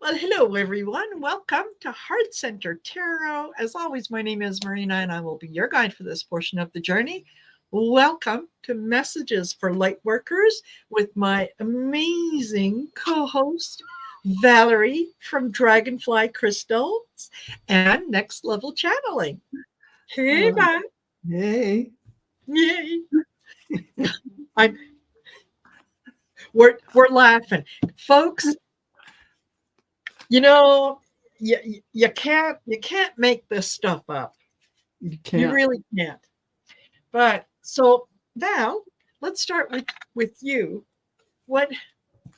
Well, hello, everyone. Welcome to Heart Center Tarot. As always, my name is Marina, and I will be your guide for this portion of the journey. Welcome to Messages for Lightworkers with my amazing co-host, Valerie from Dragonfly Crystals and Next Level Channeling. Hey, Val. Hey. Yay. We're laughing. Folks, you know, you can't make this stuff up. You can't. You really can't. But so Val, let's start with you. What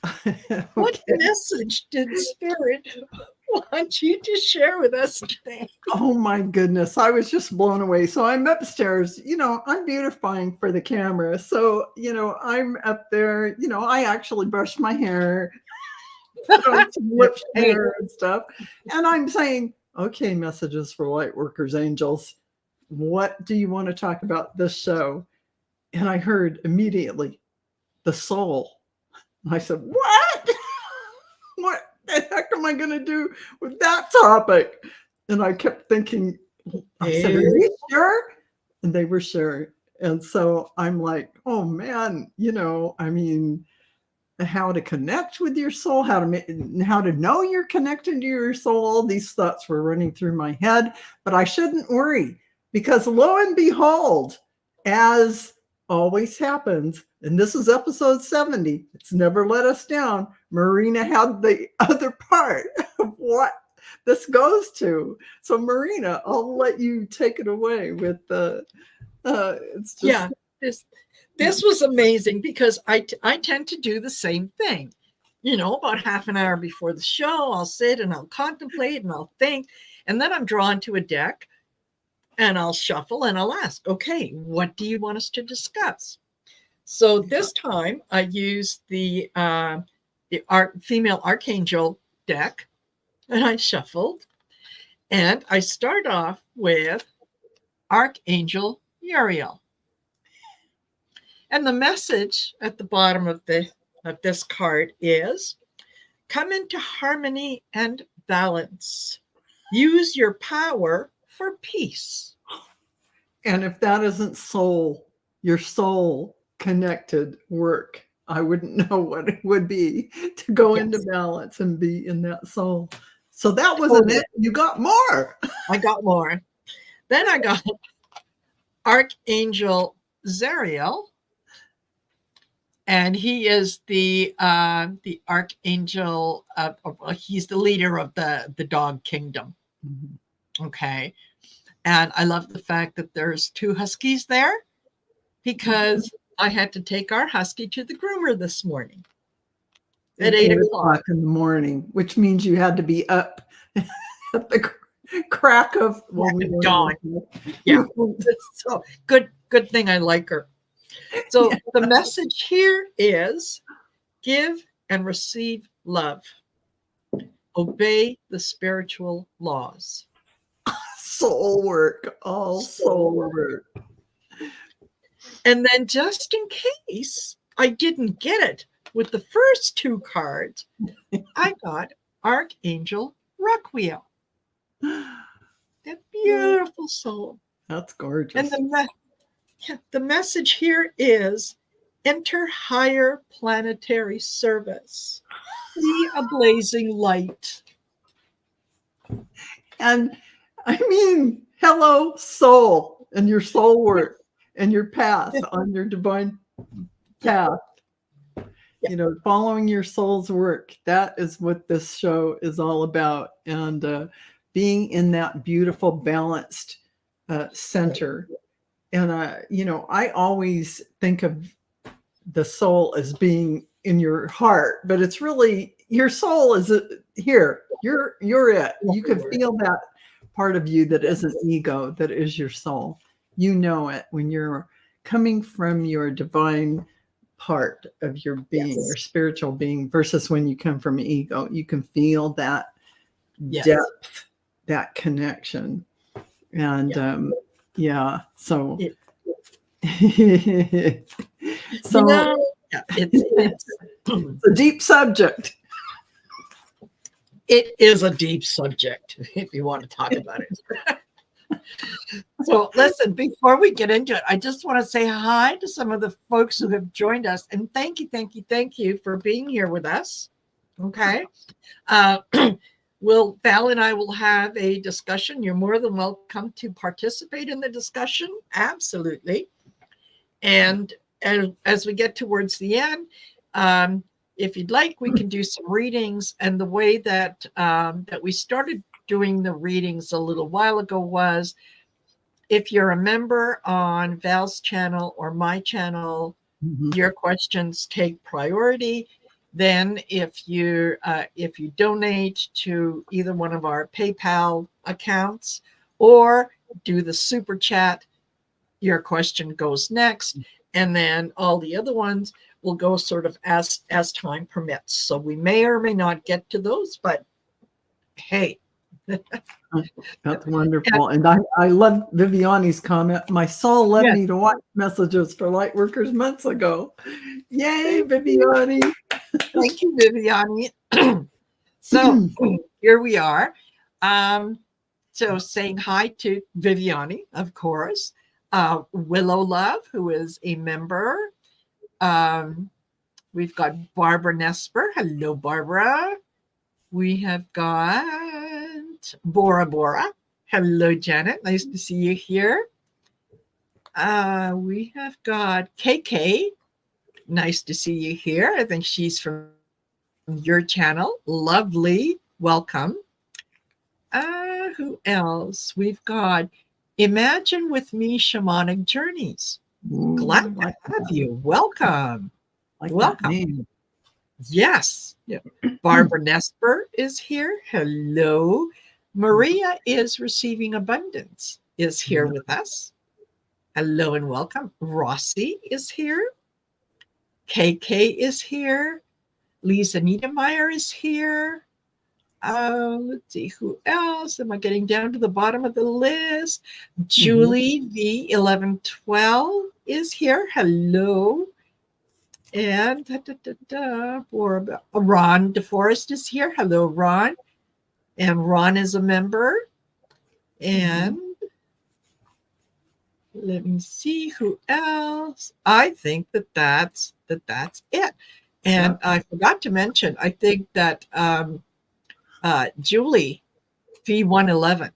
message did Spirit want you to share with us today? Oh my goodness, I was just blown away. So I'm upstairs, I'm beautifying for the camera. So, I'm up there, I actually brushed my hair, some lip hair and stuff. And I'm saying, okay, Messages for Lightworkers, angels, what do you want to talk about this show? And I heard immediately, the soul. I said, what? What the heck am I going to do with that topic? And I kept thinking, I said, are you sure? And they were sure. And so I'm like, oh man, how to connect with your soul, how to know you're connected to your soul. All these thoughts were running through my head, but I shouldn't worry because lo and behold, as always happens, and this is episode 70, it's never let us down. Marina had the other part of what this goes to. So Marina, I'll let you take it away with the it's just this was amazing because I tend to do the same thing. About half an hour before the show, I'll sit and I'll contemplate and I'll think, and then I'm drawn to a deck and I'll shuffle and I'll ask, okay, what do you want us to discuss? So this time I used the female archangel deck, and I shuffled, and I start off with Archangel Uriel. And the message at the bottom of this card is, come into harmony and balance. Use your power for peace. And if that isn't your soul connected work, I wouldn't know what it would be to go into balance and be in that soul. So that wasn't it. You got more. I got more. Then I got Archangel Zariel. And he is the archangel. He's the leader of the dog kingdom. Mm-hmm. Okay. And I love the fact that there's 2 huskies there because I had to take our husky to the groomer this morning at 8 o'clock in the morning, which means you had to be up at the crack of dawn. Yeah. So good thing I like her. So the message here is give and receive love. Obey the spiritual laws. Soul work, all soul work. And then just in case I didn't get it with the first 2 cards, I got Archangel Ruckwiel. That beautiful soul. That's gorgeous. And the message here is enter higher planetary service. Be a blazing light. And hello, soul, and your soul work and your path on your divine path. Following your soul's work. That is what this show is all about. And being in that beautiful, balanced center. And, I always think of the soul as being in your heart, but it's really, your soul is here. You're it. You can feel that part of you that isn't ego, that is your soul. You know it when you're coming from your divine part of your being, your spiritual being, versus when you come from ego. You can feel that depth, that connection. And so it's a deep subject. It is a deep subject if you want to talk about it. So listen, before we get into it, I just want to say hi to some of the folks who have joined us, and thank you for being here with us. Okay. Val and I will have a discussion. You're more than welcome to participate in the discussion. Absolutely. And as we get towards the end, if you'd like, we can do some readings. And the way that that we started doing the readings a little while ago was, if you're a member on Val's channel or my channel, your questions take priority. Then if you donate to either one of our PayPal accounts or do the super chat, your question goes next. And then all the other ones will go sort of as time permits. So we may or may not get to those, but hey. That's wonderful. And I love Viviani's comment. My soul led me to watch messages for Lightworkers months ago. Yay, Viviani. Thank you, Viviani. So here we are. So saying hi to Viviani, of course. Willow Love, who is a member. We've got Barbara Nesper. Hello, Barbara. We have got Bora Bora. Hello, Janet. Nice to see you here. We have got KK. Nice to see you here. I think she's from your channel. Lovely. Welcome. Who else? We've got Imagine With Me Shamanic Journeys. Glad to have you. Welcome. Welcome. Yes. Yeah. Barbara Nesper is here. Hello. Maria is Receiving Abundance is here with us. Hello and welcome. Rossi is here. KK is here. Lisa Niedermeyer is here. Let's see, who else? Am I getting down to the bottom of the list? Julie V1112 is here. Hello. And Ron DeForest is here. Hello, Ron. And Ron is a member. And let me see who else. I think that's it. And I forgot to mention, I think that Julie V111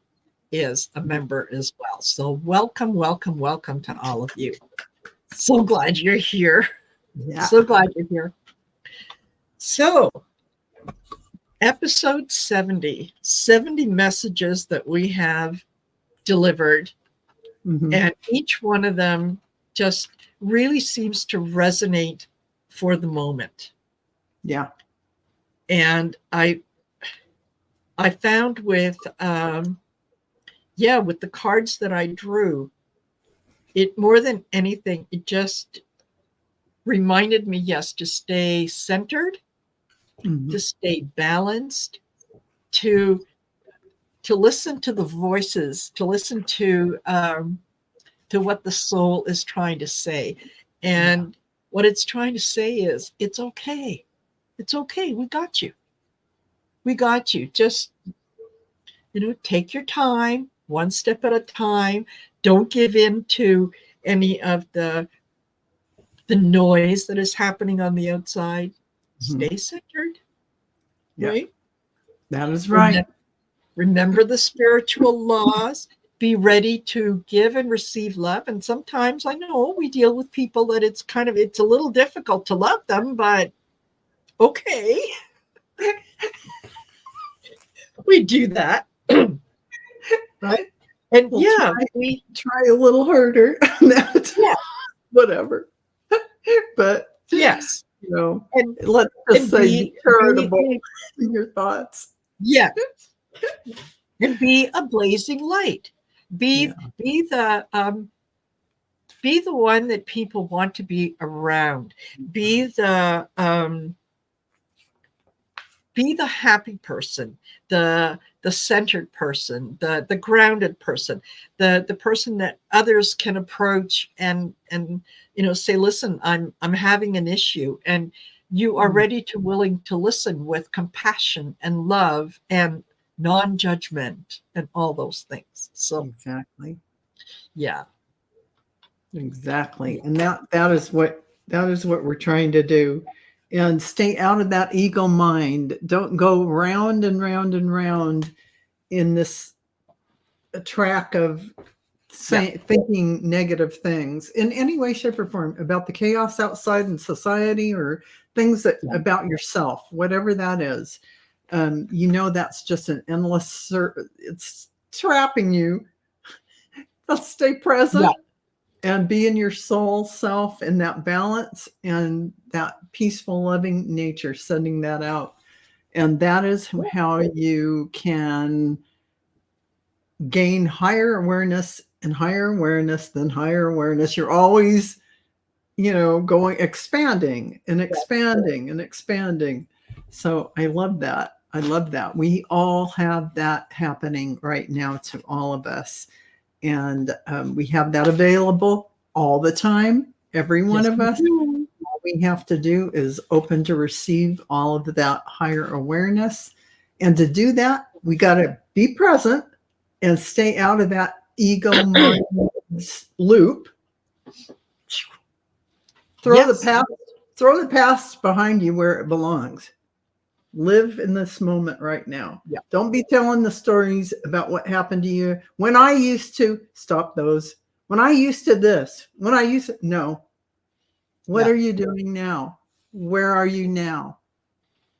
is a member as well. So welcome to all of you. So glad you're here. Yeah. So glad you're here. So episode 70 messages that we have delivered. And each one of them just really seems to resonate for the moment. Yeah. And I found with the cards that I drew, it more than anything, it just reminded me, to stay centered, to stay balanced, to listen to the voices, to listen to what the soul is trying to say. And what it's trying to say is, it's okay. It's okay. We got you. We got you. Just, take your time, one step at a time. Don't give in to any of the noise that is happening on the outside. Stay centered. Right? That is right. Remember the spiritual laws. Be ready to give and receive love. And sometimes I know we deal with people that it's a little difficult to love them, but okay. We do that. Right? And we try a little harder on that. Yeah. Whatever. But yes. And let's just say be charitable in your thoughts. Yeah. And be a blazing light. Be the one that people want to be around. Be the happy person, the centered person, the grounded person, the person that others can approach and say, listen, I'm having an issue, and you are ready to willing to listen with compassion and love and non-judgment and all those things. So Exactly. yeah. Exactly. And that is what we're trying to do. And stay out of that ego mind. Don't go round and round and round in this track of thinking negative things in any way, shape, or form about the chaos outside in society or things that about yourself, whatever that is. That's just an endless, it's trapping you. Let's stay present. And be in your soul self and that balance and that peaceful, loving nature, sending that out. And that is how you can gain higher awareness and higher awareness, then higher awareness. You're always, going, expanding and expanding and expanding. So I love that. I love that. We all have that happening right now to all of us. And we have that available all the time, every one of us. All we have to do is open to receive all of that higher awareness. And to do that, we got to be present and stay out of that ego mind loop. Throw the past behind you where it belongs. Live in this moment right now. Yeah. Don't be telling the stories about what happened to you. When I used to, stop those. When I used to this, no. What are you doing now? Where are you now?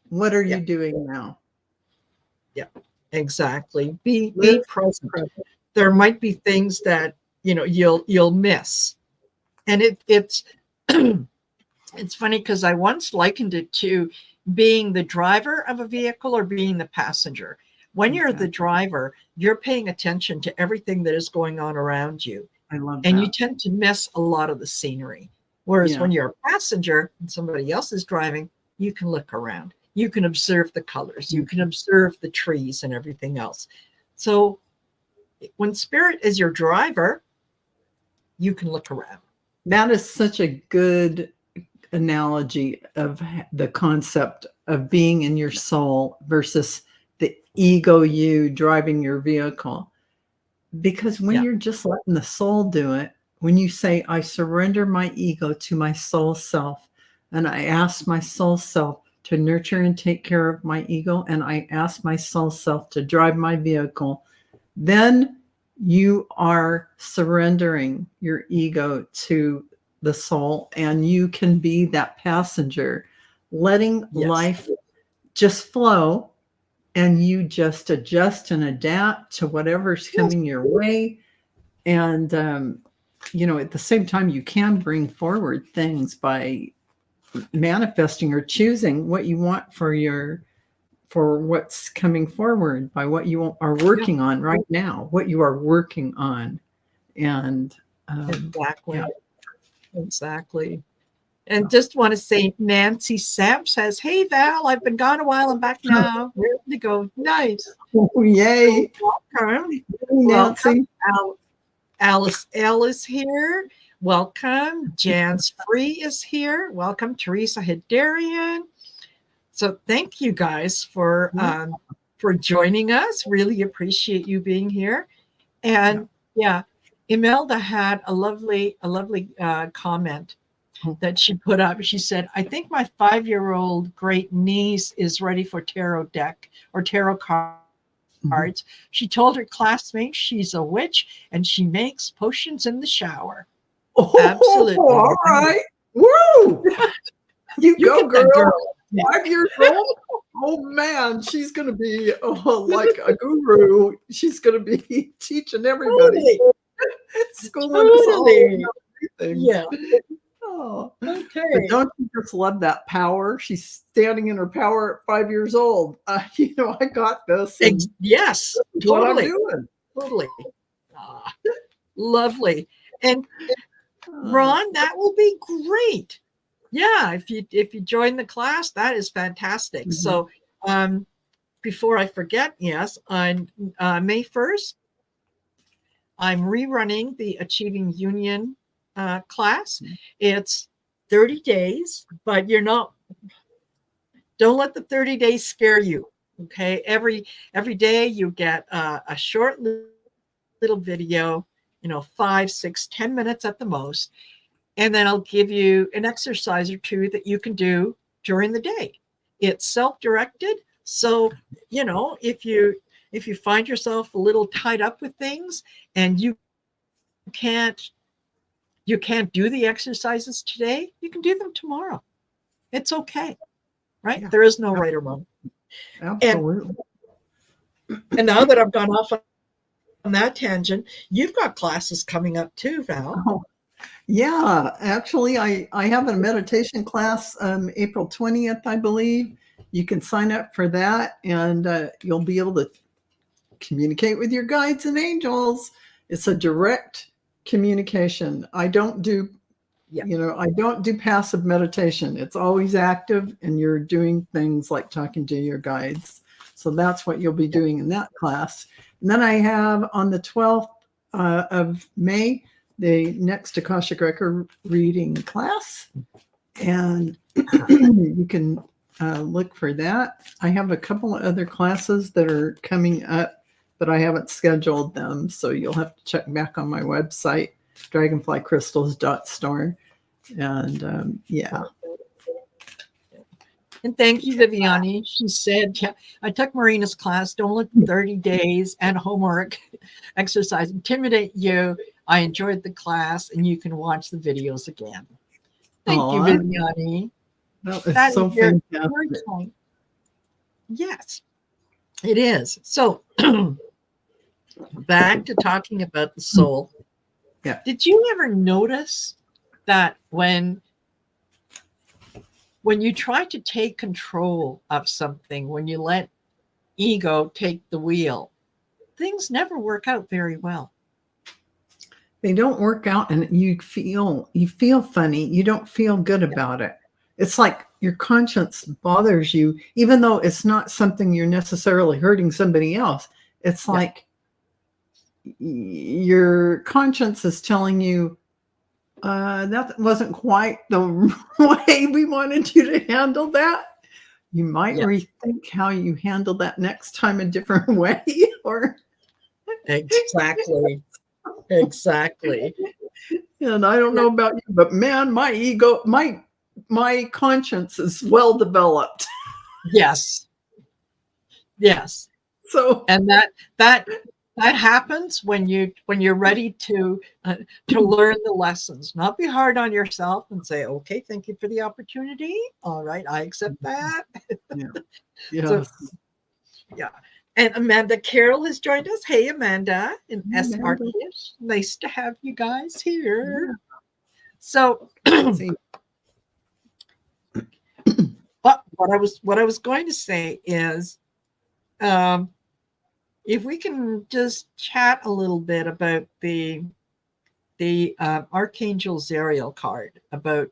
What are you doing now? Yeah, exactly. Be present. There might be things that, you'll miss. And it's, it's funny because I once likened it to being the driver of a vehicle or being the passenger. When you're the driver, you're paying attention to everything that is going on around you. I love and that. you tend to miss a lot of the scenery. Whereas when you're a passenger and somebody else is driving, you can look around. You can observe the colors. You can observe the trees and everything else. So when spirit is your driver, you can look around. That is such a good analogy of the concept of being in your soul versus the ego you driving your vehicle. Because when you're just letting the soul do it, when you say, I surrender my ego to my soul self, and I ask my soul self to nurture and take care of my ego, and I ask my soul self to drive my vehicle, then you are surrendering your ego to the soul, and you can be that passenger, letting life just flow, and you just adjust and adapt to whatever's coming your way. And, at the same time, you can bring forward things by manifesting or choosing what you want for what's coming forward, by what you are working on right now, what you are working on. And Exactly. And just want to say, Nancy Sam says, hey, Val, I've been gone a while. I'm back now. Ready to go. Nice. Oh, yay. Welcome. Nancy. Welcome. Alice L is here. Welcome. Jan's Free is here. Welcome. Teresa Hidarian. So thank you guys for joining us. Really appreciate you being here. And Imelda had a lovely comment that she put up. She said, I think my 5-year-old great niece is ready for tarot deck or tarot cards. She told her classmates she's a witch and she makes potions in the shower. Absolutely. All right. Woo! You go, girl. 5 years old? Oh, man. She's going to be like a guru. She's going to be teaching everybody. Schooling us all. Yeah. Oh, okay. But don't you just love that power? She's standing in her power at 5 years old. I got this. Yes, totally. What I'm doing. Totally. Lovely. And Ron, that will be great. Yeah, if you join the class, that is fantastic. So before I forget, yes, on May 1st, I'm rerunning the Achieving Union class. It's 30 days, but you're not Don't let the 30 days scare you. Okay. Every day you get a short little video, 5, 6, 10 minutes at the most. And then I'll give you an exercise or two that you can do during the day. It's self-directed. So, if you find yourself a little tied up with things and can't you can't do the exercises today, you can do them tomorrow. It's okay. Right? Yeah. There is no right or wrong. Absolutely. And now that I've gone off on that tangent, you've got classes coming up too, Val. Oh, yeah, actually, I have a meditation class April 20th, I believe. You can sign up for that, and you'll be able to communicate with your guides and angels. It's a direct communication. I don't do passive meditation. It's always active, and you're doing things like talking to your guides. So that's what you'll be doing in that class. And then I have on the 12th of May, the next Akashic Record reading class. And you can look for that. I have a couple of other classes that are coming up, but I haven't scheduled them. So you'll have to check back on my website, dragonflycrystals.store. And yeah. And thank you, Viviani. She said, yeah, I took Marina's class. Don't let 30 days and homework exercise intimidate you. I enjoyed the class, and you can watch the videos again. Thank you, Viviani. That is so fantastic. Yes, it is. So back to talking about the soul. Yeah. Did you ever notice that when you try to take control of something, when you let ego take the wheel, things never work out very well? They don't work out, and you feel funny. You don't feel good about it. It's like your conscience bothers you, even though it's not something you're necessarily hurting somebody else. It's like your conscience is telling you, that wasn't quite the way we wanted you to handle that. You might rethink how you handle that next time a different way. Or Exactly. And I don't know about you, but man, my ego, my conscience is well developed. Yes. So, and that happens when you're ready to learn the lessons. Not be hard on yourself and say, okay, thank you for the opportunity. All right, I accept that. Yeah. So, yeah. And Amanda Carroll has joined us. Hey, Amanda and S. Arkish. Nice to have you guys here. Yeah. So, what I was going to say is, if we can just chat a little bit about the Archangel Zariel card, about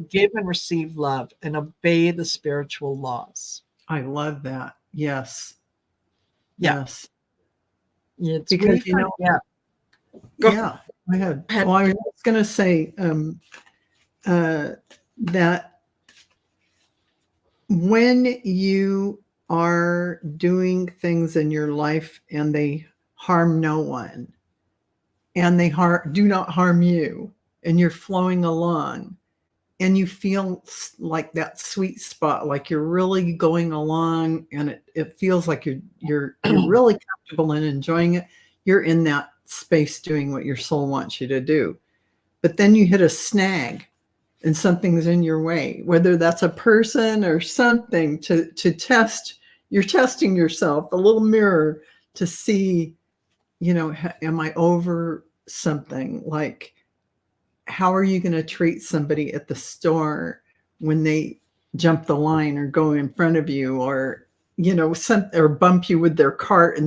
give and receive love and obey the spiritual laws. I love that. Yes. Yeah. Yes. It's because really I had. Well, I was going to say that when you are doing things in your life and they harm no one, and they do not harm you, and you're flowing along, and you feel like that sweet spot, like you're really going along, and it feels like you're really comfortable and enjoying it. You're in that space doing what your soul wants you to do. But then you hit a snag and something's in your way, whether that's a person or something to test. You're testing yourself, a little mirror to see, am I over something? Like, how are you going to treat somebody at the store when they jump the line or go in front of you, or, or bump you with their cart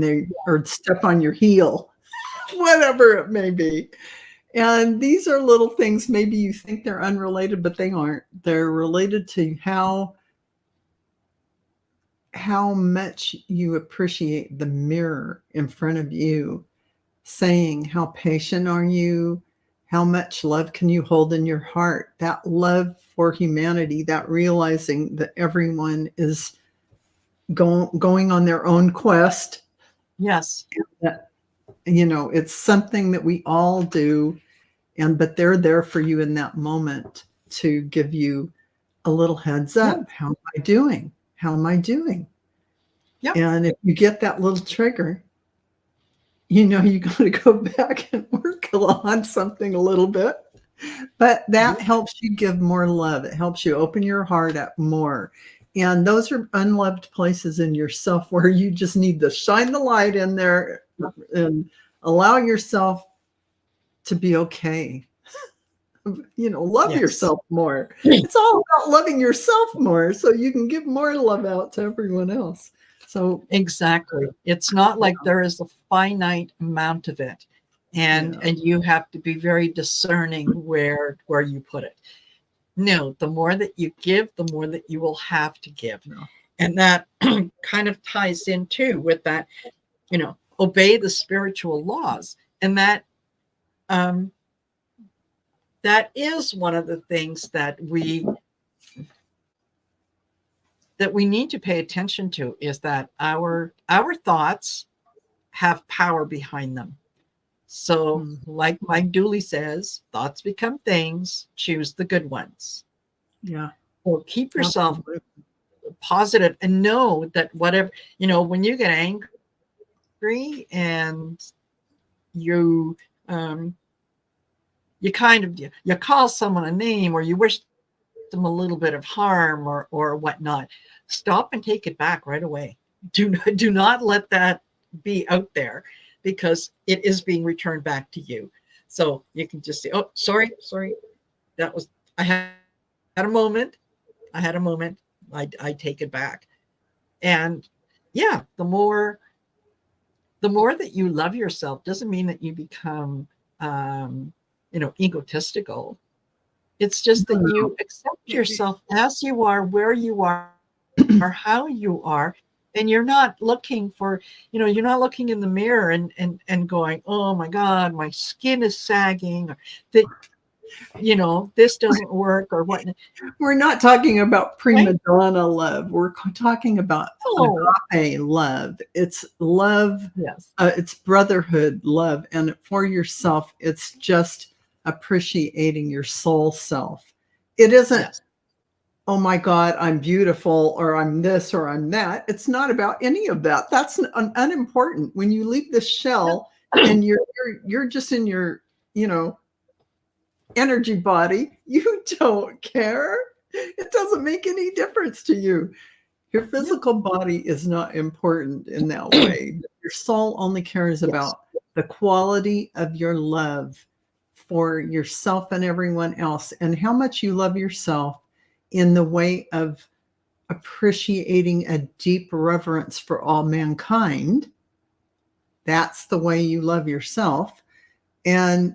or step on your heel, whatever it may be. And these are little things, maybe you think they're unrelated, but they aren't. They're related to how much you appreciate the mirror in front of you, saying, how patient are you? How much love can you hold in your heart? That love for humanity, that realizing that everyone is going on their own quest. Yes. That, it's something that we all do, but they're there for you in that moment to give you a little heads up. Yeah. How am I doing? How am I doing? Yeah. And if you get that little trigger, you got to go back and work on something a little bit. But that helps you give more love. It helps you open your heart up more. And those are unloved places in yourself where you just need to shine the light in there and allow yourself to be okay. Love yourself more. It's all about loving yourself more so you can give more love out to everyone else. So exactly. It's not like there is a finite amount of it. And you have to be very discerning where you put it. No, the more that you give, the more that you will have to give. No. And that kind of ties in too with that, obey the spiritual laws. And that that is one of the things that we need to pay attention to, is that our thoughts have power behind them. So like Mike Dooley says, thoughts become things, choose the good ones. Yeah. So keep yourself positive and know that whatever, when you get angry and you call someone a name, or you wish them a little bit of harm or whatnot, stop and take it back right away. Do not let that be out there, because it is being returned back to you. So you can just say, oh, sorry. I had a moment. I take it back. And yeah, the more that you love yourself doesn't mean that you become, egotistical. It's just that you accept yourself as you are, where you are, or how you are. And you're not looking for, you're not looking in the mirror and going, oh my God, my skin is sagging, or that, this doesn't work, or what. We're not talking about prima donna love. We're talking about agape love. It's love. Yes. It's brotherhood love. And for yourself, it's just appreciating your soul self. It isn't, oh my God, I'm beautiful, or I'm this, or I'm that. It's not about any of that. That's unimportant. When you leave the shell and you're just in your, energy body, you don't care. It doesn't make any difference to you. Your physical body is not important in that way. Your soul only cares about the quality of your love for yourself and everyone else, and how much you love yourself in the way of appreciating a deep reverence for all mankind. That's the way you love yourself. And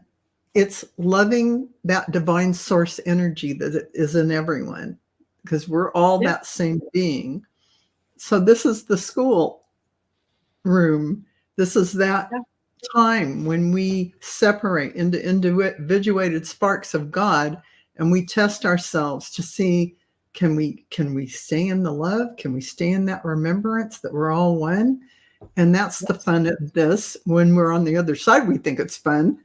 it's loving that divine source energy that is in everyone, because we're all that same being. So this is the school room. This is that time when we separate into individuated sparks of God, and we test ourselves to see, can we stay in the love? Can we stay in that remembrance that we're all one? And that's the fun of this. When we're on the other side, we think it's fun.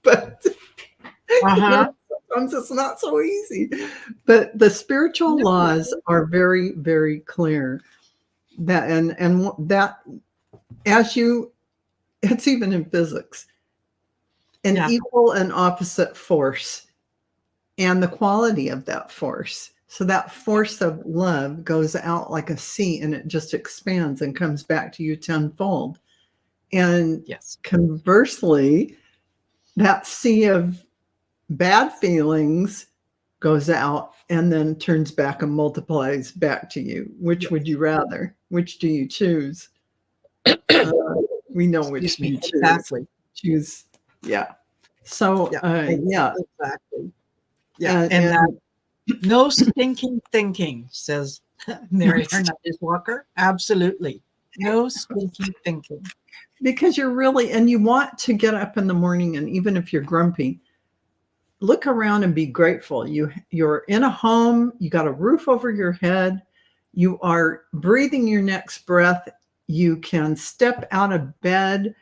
But sometimes it's not so easy. But the spiritual laws are very, very clear. That and that, it's even in physics, an equal and opposite force, and the quality of that force. So that force of love goes out like a sea, and it just expands and comes back to you tenfold. And conversely, that sea of bad feelings goes out and then turns back and multiplies back to you. Which would you rather? Which do you choose? We know which you choose. Exactly. Choose. Yeah. So, exactly. Yeah. And no stinking thinking, says Mary Hernandez Walker. Absolutely. No stinky thinking. Because you're really, and you want to get up in the morning, and even if you're grumpy, look around and be grateful. You're in a home, you got a roof over your head, you are breathing your next breath, you can step out of bed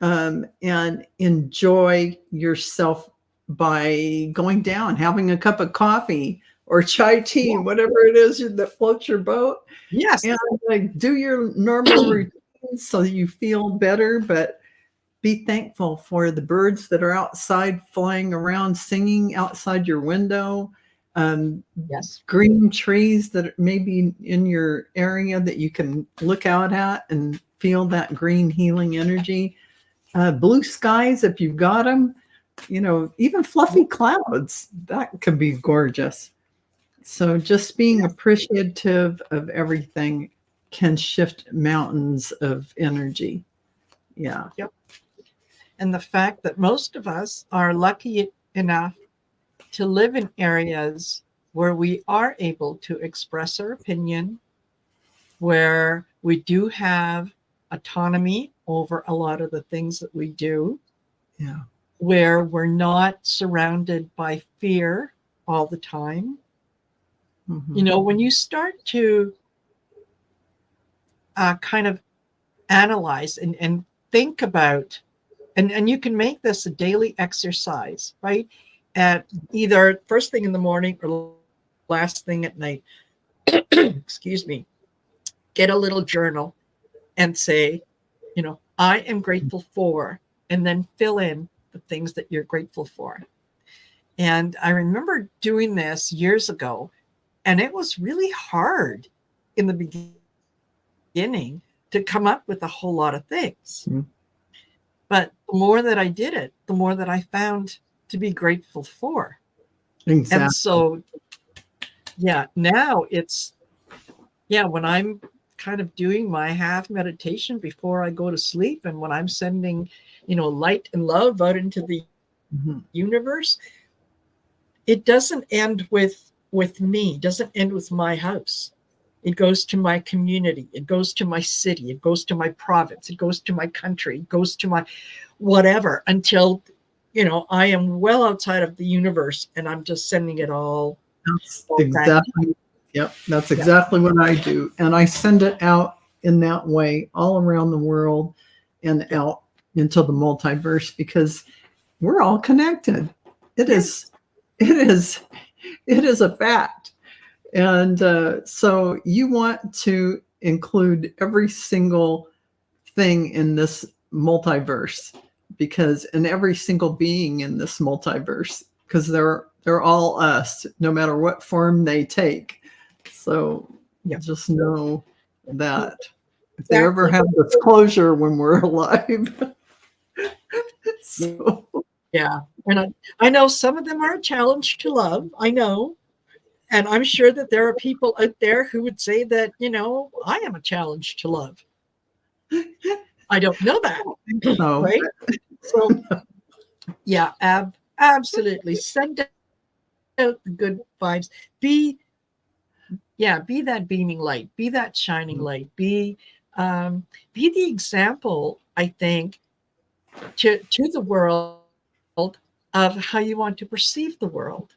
and enjoy yourself by going down, having a cup of coffee or chai tea, whatever it is that floats your boat. Yes. And like, do your normal routine so you feel better, but be thankful for the birds that are outside flying around, singing outside your window. Yes. Green trees that may be in your area that you can look out at and feel that green healing energy. Blue skies, if you've got them, even fluffy clouds, that could be gorgeous. So just being appreciative of everything can shift mountains of energy. Yeah. Yep. And the fact that most of us are lucky enough to live in areas where we are able to express our opinion, where we do have autonomy over a lot of the things that we do, Yeah. where we're not surrounded by fear all the time. Mm-hmm. When you start to kind of analyze and think about, and you can make this a daily exercise, right? At either first thing in the morning or last thing at night. Excuse me. Get a little journal and say, I am grateful for, and then fill in the things that you're grateful for. And I remember doing this years ago, and it was really hard in the beginning to come up with a whole lot of things. Mm-hmm. But the more that I did it, the more that I found to be grateful for. Exactly. And so, now it's, when I'm kind of doing my half meditation before I go to sleep, and when I'm sending, light and love out into the universe, it doesn't end with me, doesn't end with my house. It goes to my community. It goes to my city. It goes to my province. It goes to my country. It goes to my whatever until, I am well outside of the universe, and I'm just sending it all. That's exactly. Yep. That's exactly what I do. And I send it out in that way all around the world and out into the multiverse, because we're all connected. It is a fact. And so you want to include every single thing in this multiverse, and every single being in this multiverse, because they're all us, no matter what form they take. So just know that if they ever have this closure when we're alive. So. Yeah. And I know some of them are a challenge to love. I know. And I'm sure that there are people out there who would say that, I am a challenge to love. I don't know that. No. Right? So, absolutely. Send out the good vibes. Be that beaming light. Be that shining light. Be the example, I think, to the world of how you want to perceive the world.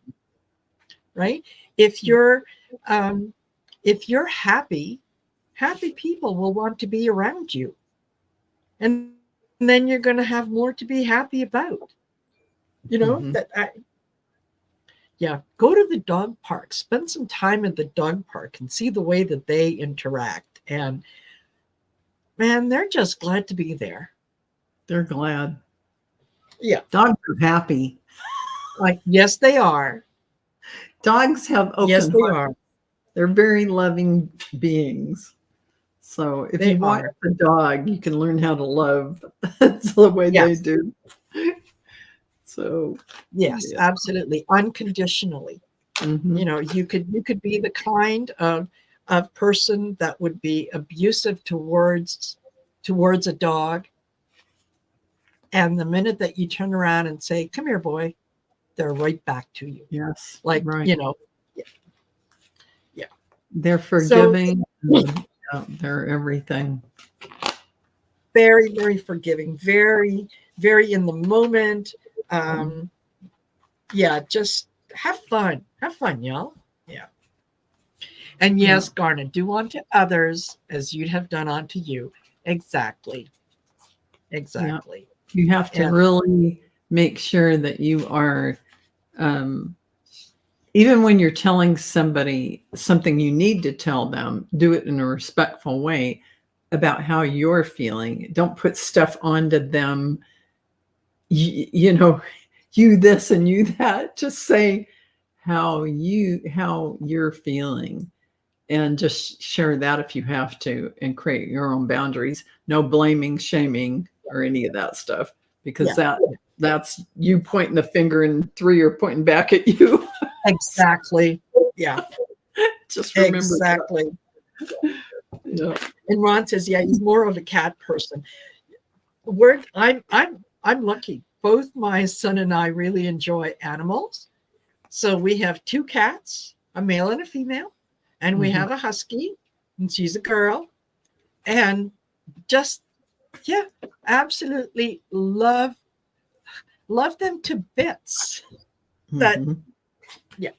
Right? If you're happy people will want to be around you, and then you're going to have more to be happy about. Go to the dog park, spend some time at the dog park and see the way that they interact, and man, they're just glad to be there. They're glad. Yeah, dogs are happy. Yes, they are. Dogs have open yes, they hearts. are. They're very loving beings. So if you watch a dog, you can learn how to love. That's the way they do. So yes, absolutely, unconditionally. Mm-hmm. You could be the kind of person that would be abusive towards a dog, and the minute that you turn around and say, "Come here, boy," they're right back to you. Yes, right. They're forgiving, They're everything. Very, very forgiving, very, very in the moment. Yeah, just have fun. Have fun, y'all. Yeah. And yes, Garnet, do unto others as you'd have done unto you. Exactly. Exactly. Yeah. You have to really make sure that you are, even when you're telling somebody something you need to tell them, do it in a respectful way about how you're feeling. Don't put stuff onto them, you know, you this and you that. Just say how you're feeling, and just share that if you have to, and create your own boundaries. No blaming, shaming, or any of that stuff, because that's you pointing the finger and three are pointing back at you. Exactly. Yeah. Just remember exactly. Yeah. And Ron says, yeah, he's more of a cat person. I'm lucky. Both my son and I really enjoy animals. So we have 2 cats, a male and a female, and we have a husky, and she's a girl. And just, yeah, absolutely love them to bits. That, yeah,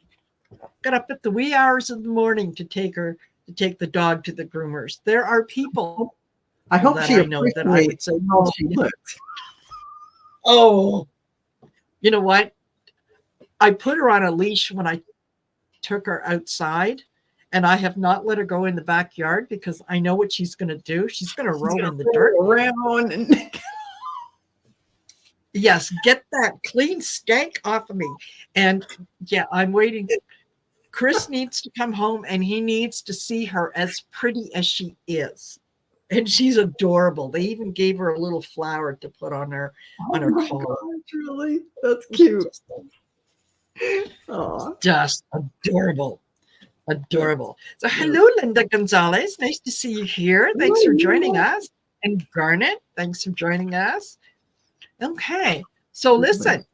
got up at the wee hours of the morning to take the dog to the groomers. There are people. I hope that she I know that I would say, how she looks. Oh, you know what? I put her on a leash when I took her outside, and I have not let her go in the backyard because I know what she's going to do. She's going to roam in the dirt around and yes, get that clean stank off of me. And yeah, I'm waiting. Chris needs to come home, and he needs to see her as pretty as she is. And she's adorable. They even gave her a little flower to put on her collar. Gosh, really? That's cute. Just adorable. Adorable. So hello, Linda Gonzalez. Nice to see you here. Thanks for joining us. And Garnet, thanks for joining us. Okay. So listen,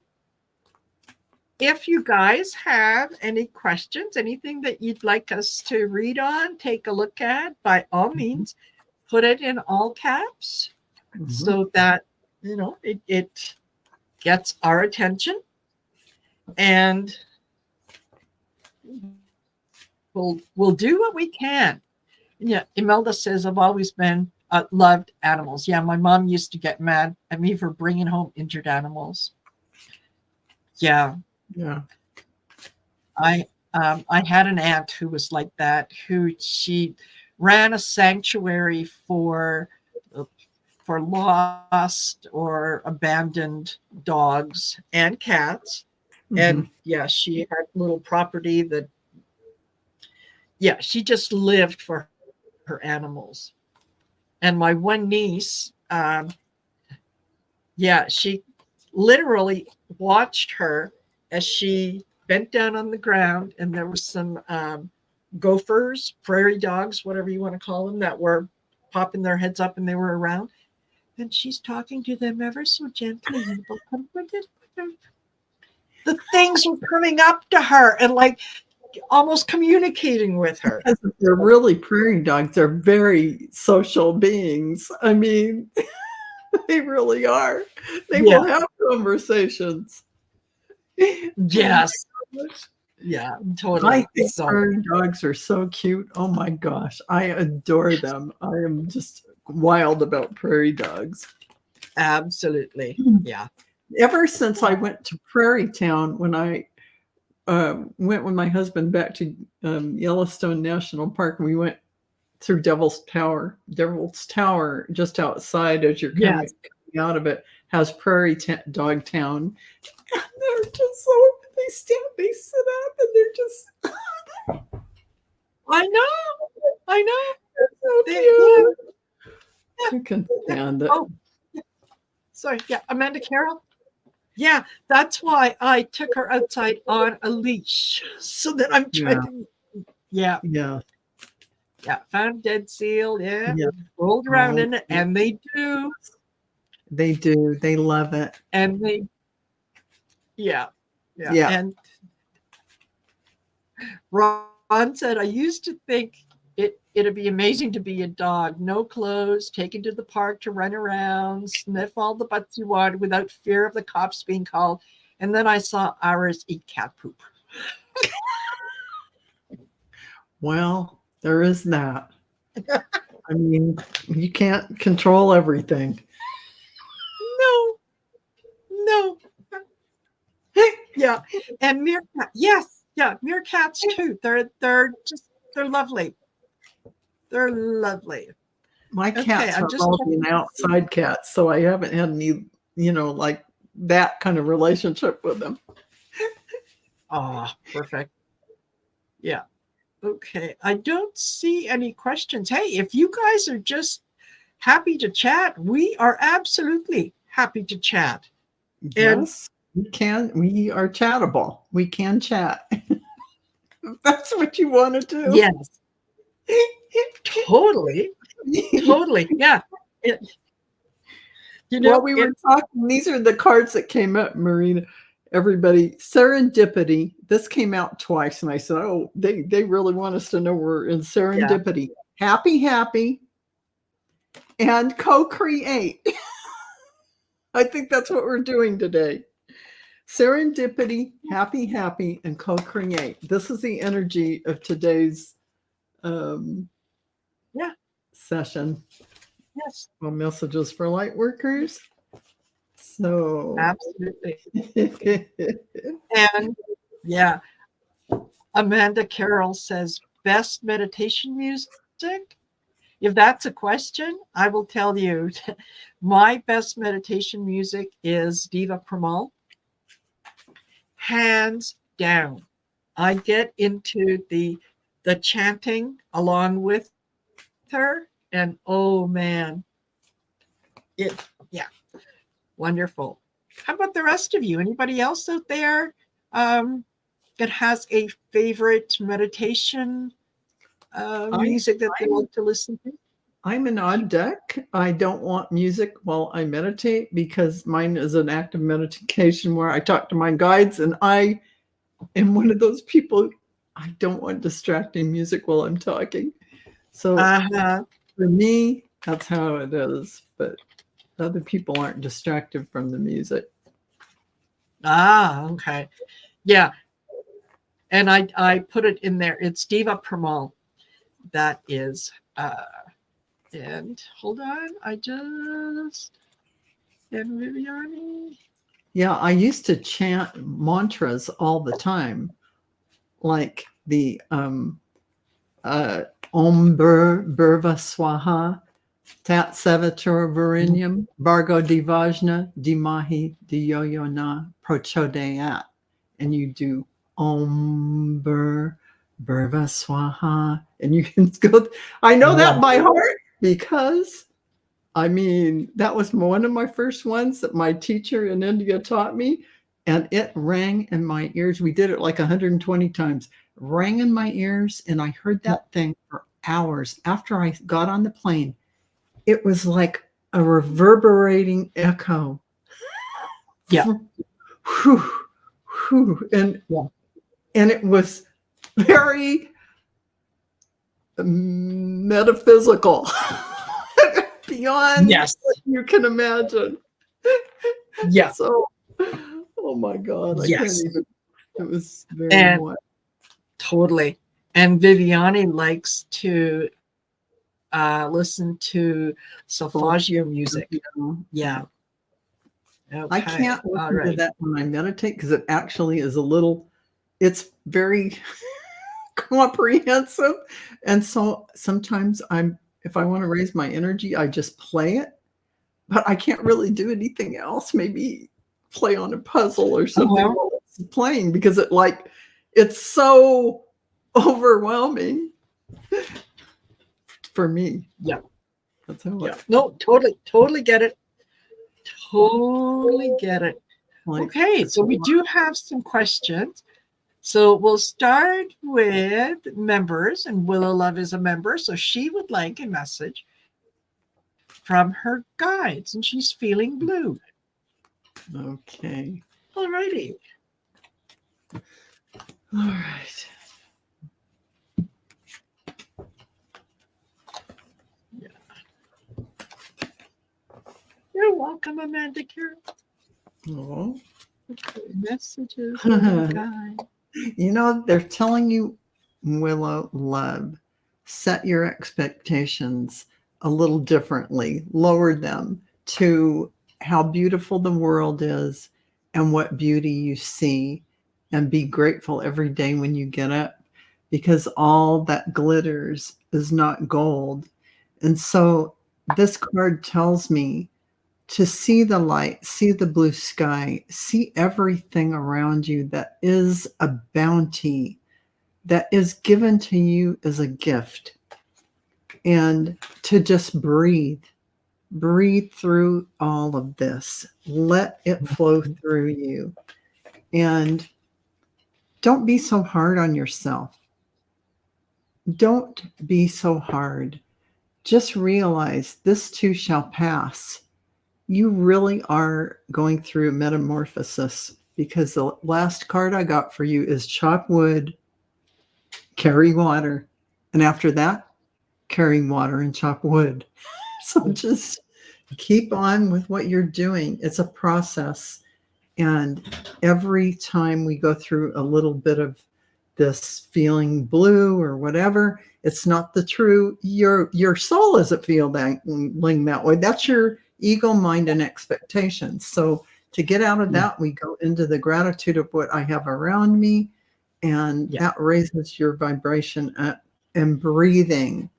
if you guys have any questions, anything that you'd like us to read on, take a look at, by all means, put it in all caps so that, you know, it gets our attention. And we'll do what we can. Yeah, Imelda says, I've always been loved animals. Yeah, my mom used to get mad at me for bringing home injured animals. Yeah. I had an aunt who was like that, who she ran a sanctuary for lost or abandoned dogs and cats. And yeah, she had little property that, yeah, she just lived for her animals. And my one niece, she literally watched her as she bent down on the ground, and there were some gophers, prairie dogs, whatever you want to call them, that were popping their heads up, and they were around. And she's talking to them ever so gently. The things were coming up to her and like almost communicating with her. Because they're really prairie dogs. They're very social beings. I mean, they really are. They will have conversations. Yes. Yeah, totally. I think prairie dogs are so cute. Oh my gosh. I adore them. I am just wild about prairie dogs. Absolutely. Yeah. Ever since I went to Prairie Town, when I went with my husband back to Yellowstone National Park, and we went through Devil's Tower. Devil's Tower, just outside as you're coming out of it, has Prairie Dog Town. And they're just so, they sit up, and they're just. I know. They're so cute. You can stand it. Oh, sorry. Yeah, Amanda Carroll. Yeah, that's why I took her outside on a leash, so that I'm trying to, found dead seal, rolled around in it, and they do. They do. They love it. And they, and Ron said, I used to think It'd be amazing to be a dog, no clothes, taken to the park to run around, sniff all the butts you want without fear of the cops being called. And then I saw ours eat cat poop. Well, there is that. I mean, you can't control everything. No. Yeah. And meerkat, yes. Yeah. Meerkats too. They're lovely. They're lovely. My cats are all being outside cats, so I haven't had any, like that kind of relationship with them. Oh, perfect. Yeah. Okay. I don't see any questions. Hey, if you guys are just happy to chat, we are absolutely happy to chat. Yes, we are chattable. We can chat. If that's what you want to do. Yes. Totally. Yeah. We were talking, these are the cards that came up, Marina. Everybody, serendipity. This came out twice, and I said, oh, they really want us to know we're in serendipity. Yeah. Happy, and co-create. I think that's what we're doing today. Serendipity, happy, and co-create. This is the energy of today's session. Yes. Well, messages for Lightworkers. So absolutely. And yeah, Amanda Carroll says best meditation music. If that's a question, I will tell you my best meditation music is Diva Premal. Hands down. I get into the chanting along with her, and oh man, wonderful. How about the rest of you? Anybody else out there that has a favorite meditation music that they like to listen to? I'm an odd duck. I don't want music while I meditate because mine is an active meditation where I talk to my guides, and I am one of those people. I don't want distracting music while I'm talking. So for me, that's how it is. But other people aren't distracted from the music. Okay. Yeah. And I put it in there. It's Diva Premal. That is, and hold on, and Viviani. Yeah, I used to chant mantras all the time, like the Om Burva Swaha, Tat Savitur Varinyam, Bargo Divajna, Dimahi Diyoyona Prochodayat. And you do Om Burva Swaha. And you can go, I know that by heart because, I mean, that was one of my first ones that my teacher in India taught me. And it rang in my ears. We did it like 120 times. Rang in my ears, and I heard that thing for hours after I got on the plane. It was like a reverberating echo. Yeah. And it was very metaphysical. Beyond what you can imagine. Yeah. So, oh my God. I can't even. It was very much. Totally. And Viviani likes to listen to solfeggio music. Yeah. Okay. I can't listen to that when I meditate because it actually is it's very comprehensive. And so sometimes if I want to raise my energy, I just play it, but I can't really do anything else. Maybe play on a puzzle or something while it's playing because it's so overwhelming for me. Yeah. That's how No, totally get it. Totally get it. Okay, so we do have some questions. So we'll start with members, and Willow Love is a member, so she would like a message from her guides, and she's feeling blue. Okay. All righty. All right. You're welcome, Amanda Carroll. Oh. Messages from the guy. You know, they're telling you, Willow Love, set your expectations a little differently, lower them to how beautiful the world is and what beauty you see, and be grateful every day when you get up, because all that glitters is not gold. And so this card tells me to see the light, see the blue sky, see everything around you that is a bounty that is given to you as a gift, and to just breathe through all of this. Let it flow through you, and don't be so hard on yourself. Don't be so hard. Just realize this too shall pass. You really are going through metamorphosis, because the last card I got for you is chop wood, carry water. And after that, carry water and chop wood. So just keep on with what you're doing. It's a process. And every time we go through a little bit of this feeling blue or whatever, it's not the true, your soul isn't feeling that way. That's your ego, mind, and expectations. So to get out of that, we go into the gratitude of what I have around me, and that raises your vibration up. And breathing,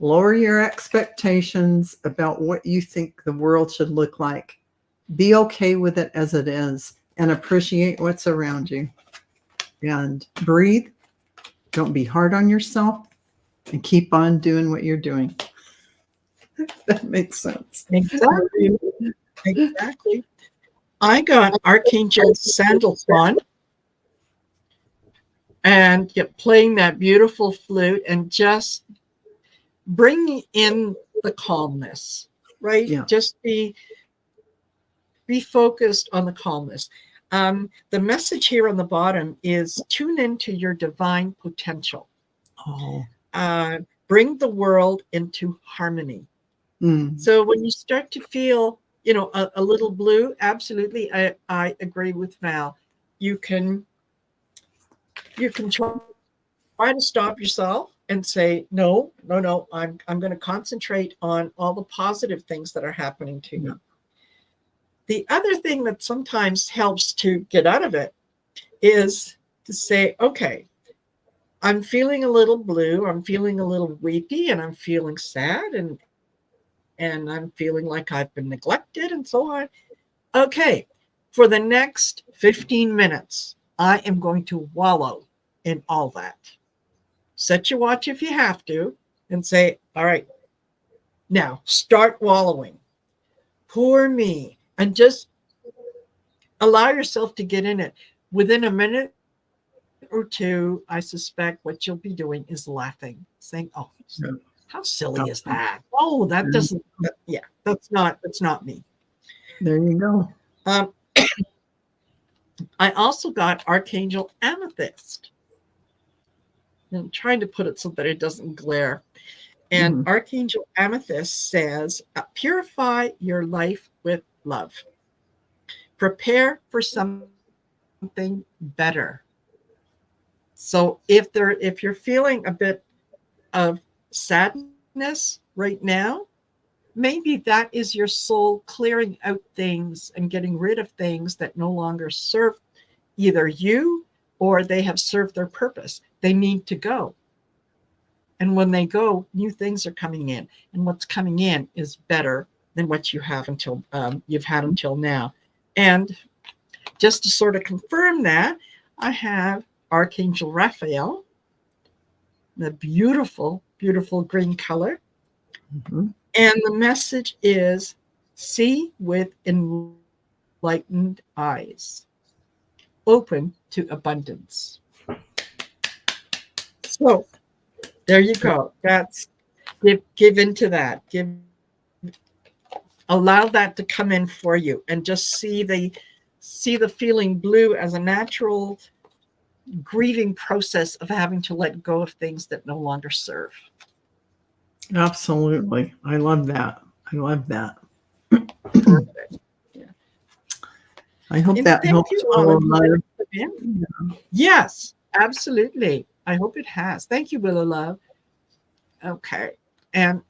lower your expectations about what you think the world should look like. Be okay with it as it is, and appreciate what's around you. And breathe. Don't be hard on yourself, and keep on doing what you're doing. That makes sense. Exactly. Exactly. I got Archangel Sandalphon, and you're playing that beautiful flute and just bringing in the calmness, right? Yeah. Just be focused on the calmness. The message here on the bottom is tune into your divine potential. Oh. Bring the world into harmony. So when you start to feel, a little blue, absolutely, I agree with Val. You can try to stop yourself and say, no, I'm going to concentrate on all the positive things that are happening to me. The other thing that sometimes helps to get out of it is to say, okay, I'm feeling a little blue, I'm feeling a little weepy, and I'm feeling sad, and I'm feeling like I've been neglected and so on. Okay, for the next 15 minutes, I am going to wallow in all that. Set your watch if you have to, and say, all right, now start wallowing. Poor me. And just allow yourself to get in it. Within a minute or two, I suspect what you'll be doing is laughing, saying, oh, how silly is that? Oh, that doesn't, that's not me. There you go. I also got Archangel Amethyst. I'm trying to put it so that it doesn't glare. And Archangel Amethyst says, purify your life with love. Prepare for something better. So if you're feeling a bit of sadness right now, maybe that is your soul clearing out things and getting rid of things that no longer serve either you or they have served their purpose. They need to go. And when they go, new things are coming in. And what's coming in is better than what you have you've had until now. And just to sort of confirm that, I have Archangel Raphael, the beautiful, beautiful green color. And the message is, see with enlightened eyes, open to abundance. So there you go. That's give into that. Allow that to come in for you, and just see the feeling blue as a natural grieving process of having to let go of things that no longer serve. Absolutely. I love that. I hope And that thank helps you, Willow Olive. Love. Yes, absolutely. I hope it has. Thank you, Willow Love. Okay. And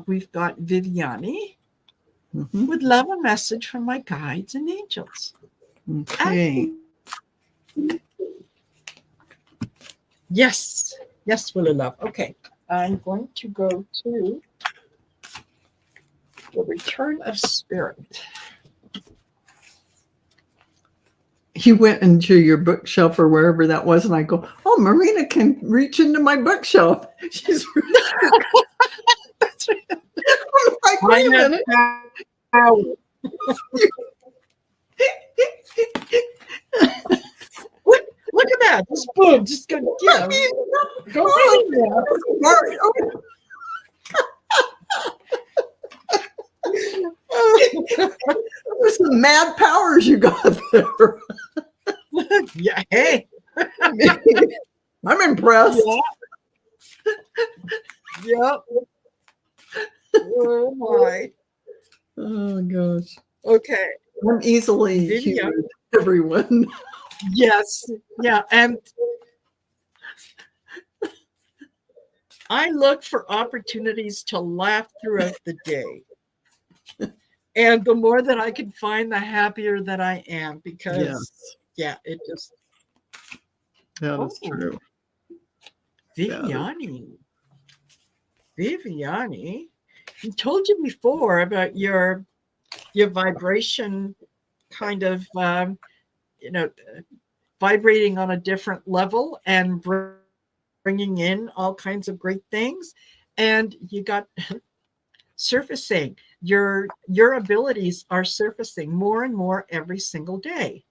we've got Viviani. Would love a message from my guides and angels. Okay. Yes. Yes, Willow Love. Okay. I'm going to go to the return of spirit. You went into your bookshelf or wherever that was, and I go, oh, Marina can reach into my bookshelf. She's That's right. I'm like, wait a minute. Look at that. Just boom. Just go. Yeah. Go right in there. There's some mad powers you got there. Yeah. Hey. I'm impressed. Yeah. Yep. Oh my. Oh gosh. Okay. I'm easily humored, everyone. Yes. Yeah. And I look for opportunities to laugh throughout the day. And the more that I can find, the happier that I am, because it just. That is true. Viviani, I told you before about your vibration kind of, vibrating on a different level and bringing in all kinds of great things. And you got surfacing. Your abilities are surfacing more and more every single day.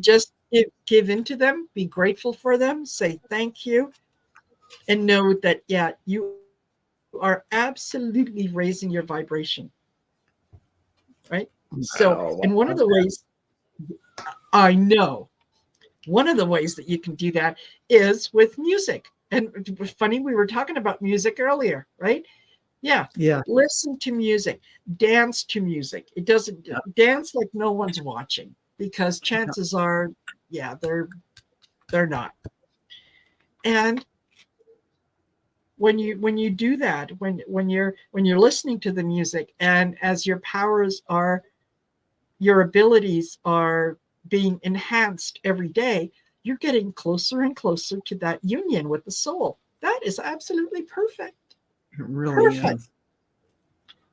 Just give into them, be grateful for them, say thank you, and know that, you are absolutely raising your vibration. Right? So, and one of the ways, I know, one of the ways that you can do that is with music. And funny, we were talking about music earlier, right? Yeah. Listen to music, dance to music. It doesn't dance like no one's watching, because chances are, they're not. And when you do that, when you're listening to the music, and as your abilities are being enhanced every day, you're getting closer and closer to that union with the soul. That is absolutely perfect. It really is.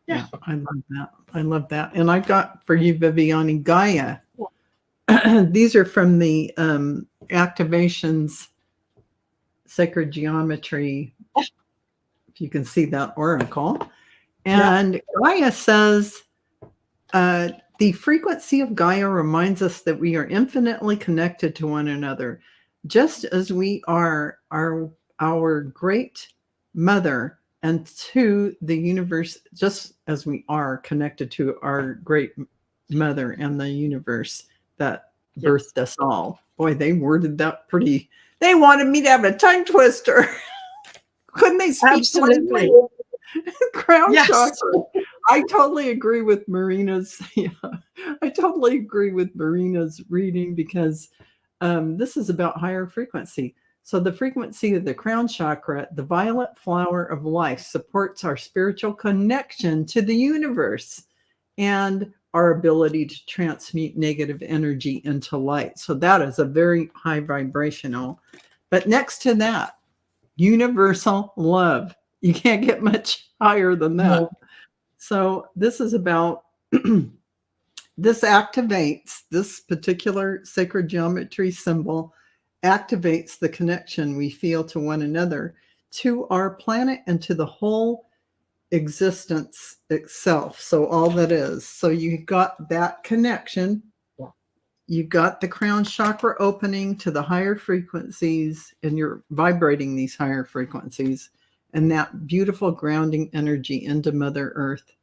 Yeah, I love that. I love that. And I've got for you, Viviani, Gaia. These are from the activations, sacred geometry, if you can see that oracle. And Gaia says, the frequency of Gaia reminds us that we are infinitely connected to one another, just as we are our great mother, and to the universe, just as we are connected to our great mother and the universe that birthed us all. Boy, they worded that pretty. They wanted me to have a tongue twister. Couldn't they speak? Absolutely. Crown chakra. I totally agree with Marina's. I totally agree with Marina's reading, because this is about higher frequency. So the frequency of the crown chakra, the violet flower of life, supports our spiritual connection to the universe and our ability to transmute negative energy into light. So that is a very high vibrational. But next to that, universal love. You can't get much higher than that. No. So this is about, this activates, this particular sacred geometry symbol activates the connection we feel to one another, to our planet, and to the whole existence itself. So all that is. So you've got that connection. You've got the crown chakra opening to the higher frequencies, and you're vibrating these higher frequencies, and that beautiful grounding energy into Mother Earth,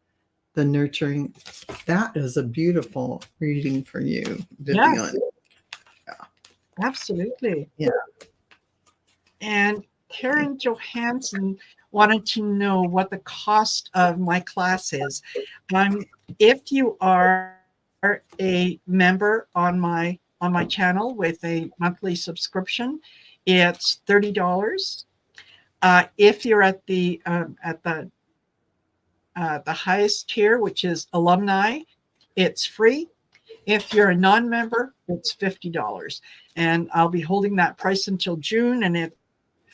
the nurturing. That is a beautiful reading for you, Vivian. Yes. Absolutely. Yeah. And Karen Johansson wanted to know what the cost of my class is. If you are a member on my channel with a monthly subscription, it's $30. If you're at the highest tier, which is alumni, it's free. If you're a non-member, it's $50. And I'll be holding that price until June. And if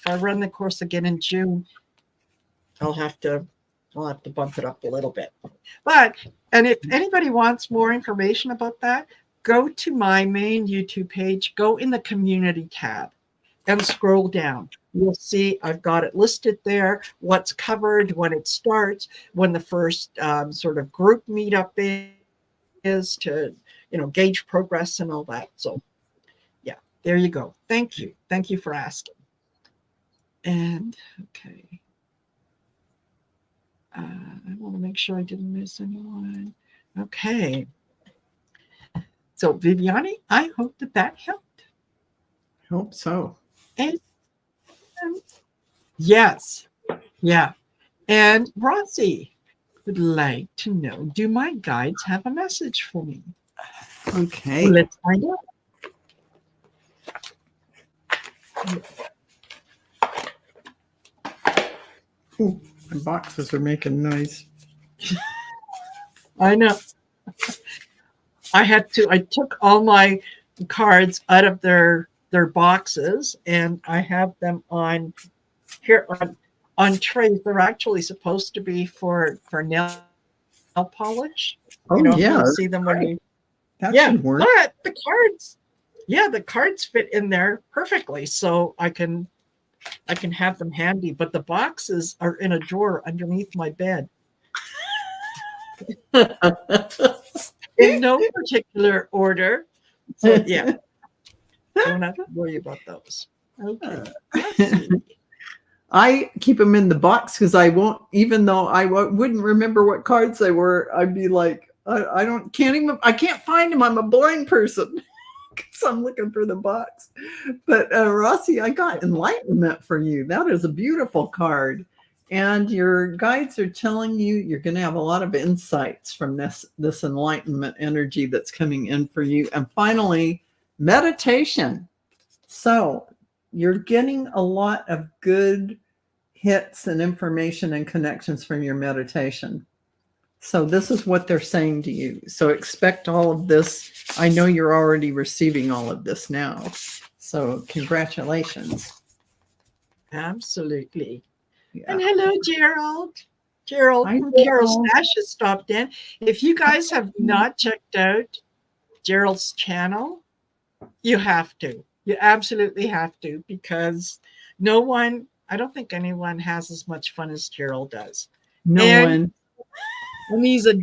I run the course again in June, I'll have to bump it up a little bit. And if anybody wants more information about that, go to my main YouTube page, go in the community tab and scroll down. You'll see I've got it listed there, what's covered, when it starts, when the first sort of group meetup is to, gauge progress and all that. So yeah, there you go. Thank you. Thank you for asking. And okay. I want to make sure I didn't miss anyone. Okay. So Viviani, I hope that helped. Hope so. And yes. Yeah. And Rossi would like to know, do my guides have a message for me? Okay. Let's find out. Ooh, my boxes are making noise. I know. I took all my cards out of their boxes, and I have them on here on trays. They're actually supposed to be for nail polish. Oh, yeah. You'll see them when you. That should work. But the cards fit in there perfectly, so I can have them handy. But the boxes are in a drawer underneath my bed. In no particular order. So yeah, don't have to worry about those. Okay. I keep them in the box because I won't, even though I wouldn't remember what cards they were, I'd be like, I can't find them. I'm a blind person because I'm looking for the box. But Rossi, I got enlightenment for you. That is a beautiful card. And your guides are telling you you're going to have a lot of insights from this enlightenment energy that's coming in for you. And finally, meditation. So you're getting a lot of good hits and information and connections from your meditation. So this is what they're saying to you. So expect all of this. I know you're already receiving all of this now. So congratulations. Absolutely. Yeah. And hello, Gerald. Gerald from Carol's Stash has stopped in. If you guys have not checked out Gerald's channel, you have to. You absolutely have to, because I don't think anyone has as much fun as Gerald does. No one. And he's a